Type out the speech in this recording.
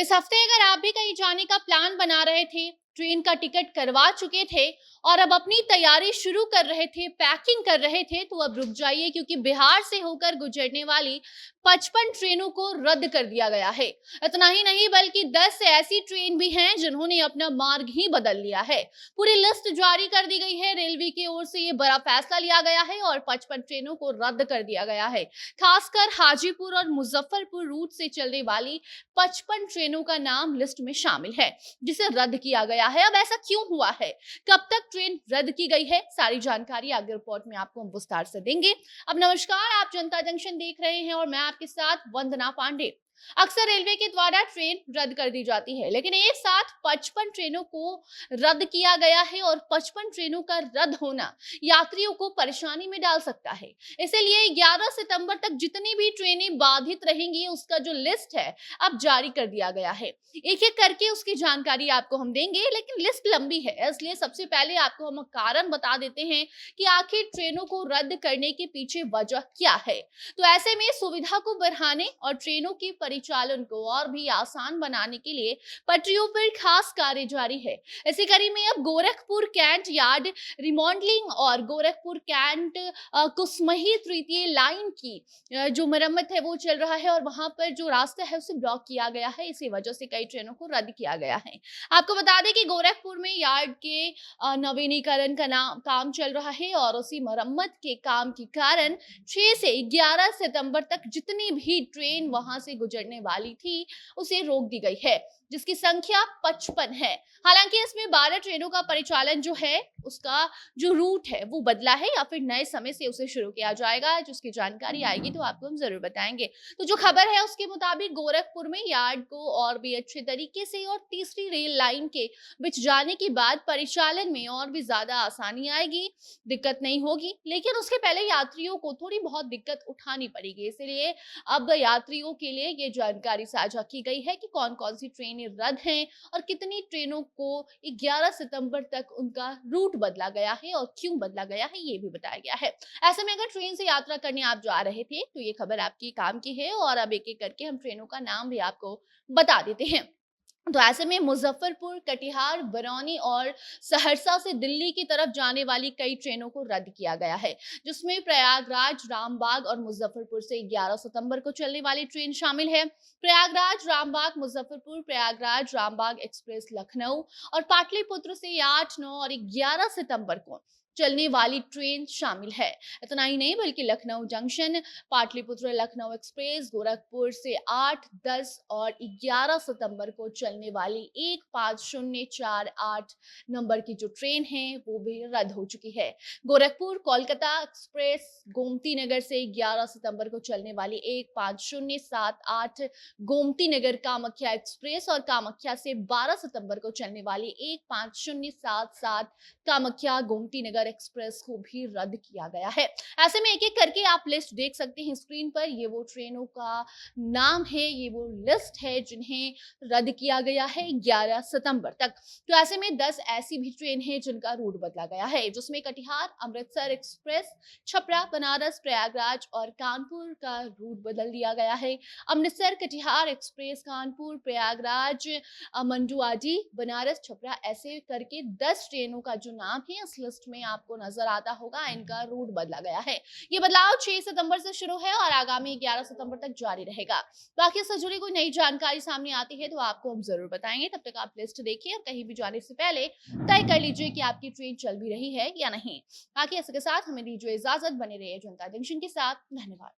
इस हफ्ते अगर आप भी कहीं जाने का प्लान बना रहे थे, ट्रेन का टिकट करवा चुके थे और अब अपनी तैयारी शुरू कर रहे थे, पैकिंग कर रहे थे, तो अब रुक जाइए क्योंकि बिहार से होकर गुजरने वाली 55 ट्रेनों को रद्द कर दिया गया है। इतना ही नहीं बल्कि 10 से ऐसी ट्रेन भी हैं जिन्होंने अपना मार्ग ही बदल लिया है। पूरी लिस्ट जारी कर दी गई है। रेलवे की ओर से ये बड़ा फैसला लिया गया है और 55 ट्रेनों को रद्द कर दिया गया है। खासकर हाजीपुर और मुजफ्फरपुर रूट से चलने वाली 55 ट्रेनों का नाम लिस्ट में शामिल है जिसे रद्द किया गया है। अब ऐसा क्यों हुआ है, कब तक ट्रेन रद्द की गई है, सारी जानकारी आगे रिपोर्ट में आपको हम विस्तार से देंगे। अब नमस्कार, आप जनता जंक्शन देख रहे हैं और मैं आपके साथ वंदना पांडे। अक्सर रेलवे के द्वारा ट्रेन रद्द कर दी जाती है, लेकिन एक साथ 55 ट्रेनों को रद्द किया गया है और 55 ट्रेनों का रद्द होना यात्रियों को परेशानी में डाल सकता है। इसलिए 11 सितंबर तक जितनी भी ट्रेनें बाधित रहेंगी उसका जो लिस्ट है अब जारी कर दिया गया है। एक एक करके उसकी जानकारी आपको हम देंगे, लेकिन लिस्ट लंबी है, इसलिए सबसे पहले आपको हम कारण बता देते हैं कि आखिर ट्रेनों को रद्द करने के पीछे वजह क्या है। तो ऐसे में सुविधा को बढ़ाने और ट्रेनों के परिचालन को और भी आसान बनाने के लिए पटरियों पर खास कार्य जारी है। इसी कड़ी में अब गोरखपुर कैंट यार्ड रिमॉडलिंग और गोरखपुर कैंट कुसमही तृतीय लाइन की जो मरम्मत है वो चल रहा है और वहां पर जो रास्ता है उसे ब्लॉक किया गया है। इसी वजह से कई ट्रेनों को रद्द किया गया है। आपको बता दें कि गोरखपुर में यार्ड के नवीनीकरण का काम चल रहा है और उसी मरम्मत के काम के कारण 6 से 11 सितंबर तक जितनी भी ट्रेन वहां से गुजरने वाली थी उसे रोक दी गई है, जिसकी संख्या 55 है। हालांकि इसमें 12 ट्रेनों का परिचालन जो है उसका जो रूट है वो बदला है या फिर नए समय से उसे शुरू किया जाएगा। जिसकी जानकारी आएगी तो आपको हम जरूर बताएंगे। तो जो खबर है उसके मुताबिक गोरखपुर में यार्ड को और भी अच्छे तरीके से और तीसरी रेल लाइन के बीच जाने के बाद परिचालन में और भी ज्यादा आसानी आएगी, दिक्कत नहीं होगी। लेकिन उसके पहले यात्रियों को थोड़ी बहुत दिक्कत उठानी पड़ेगी, इसलिए अब यात्रियों के लिए ये जानकारी साझा की गई है कि कौन कौन सी ट्रेनें रद्द हैं और कितनी ट्रेनों को 11 सितंबर तक उनका रूट बदला गया है और क्यों बदला गया है ये भी बताया गया है। ऐसे में अगर ट्रेन से यात्रा करने आप जा रहे थे तो ये खबर आपकी काम की है और अब एक एक करके हम ट्रेनों का नाम भी आपको बता देते हैं। तो ऐसे में मुजफ्फरपुर, कटिहार, बरौनी और सहरसा से दिल्ली की तरफ जाने वाली कई ट्रेनों को रद्द किया गया है, जिसमें प्रयागराज, रामबाग और मुजफ्फरपुर से 11 सितंबर को चलने वाली ट्रेन शामिल है। प्रयागराज, रामबाग, मुजफ्फरपुर, प्रयागराज, रामबाग एक्सप्रेस लखनऊ और पाटलिपुत्र से 8, 9 और 11 सितंबर को चलने वाली ट्रेन शामिल है। इतना ही नहीं बल्कि लखनऊ जंक्शन, पाटलिपुत्र लखनऊ एक्सप्रेस, गोरखपुर से 8, 10 और 11 सितंबर को चलने वाली 15048 नंबर की जो ट्रेन है वो भी रद्द हो चुकी है। गोरखपुर कोलकाता एक्सप्रेस, गोमती नगर से 11 सितंबर को चलने वाली 15078 गोमती नगर कामाख्या एक्सप्रेस और कामाख्या से 12 सितंबर को चलने वाली 15077 कामाख्या गोमती नगर एक्सप्रेस को भी रद्द किया गया है। ऐसे में एक एक करके आप लिस्ट देख सकते हैं स्क्रीन पर। ये वो ट्रेनों का नाम है, ये वो लिस्ट है जिन्हें रद्द किया गया है 11 सितंबर तक। तो ऐसे में 10 ऐसी भी ट्रेन है जिनका रूट बदला गया है, जिसमें कटिहार अमृतसर एक्सप्रेस, छपरा, बनारस, प्रयागराज और कानपुर का रूट बदल दिया गया है। अमृतसर कटिहार एक्सप्रेस, कानपुर, प्रयागराज, मंडुआजी, बनारस, छपरा, ऐसे करके 10 ट्रेनों का जो नाम है इस लिस्ट में आपको नजर आता होगा, इनका रूट बदला गया है। ये बदलाव 6 सितंबर से शुरू है और आगामी 11 सितंबर तक जारी रहेगा। बाकी इससे जुड़ी कोई नई जानकारी सामने आती है तो आपको हम जरूर बताएंगे। तब तक आप लिस्ट देखिए और कहीं भी जाने से पहले तय कर लीजिए कि आपकी ट्रेन चल भी रही है या नहीं। बाकी इसके साथ हमें दीजिए इजाजत, बने रहिए जनता जंक्शन के साथ। धन्यवाद।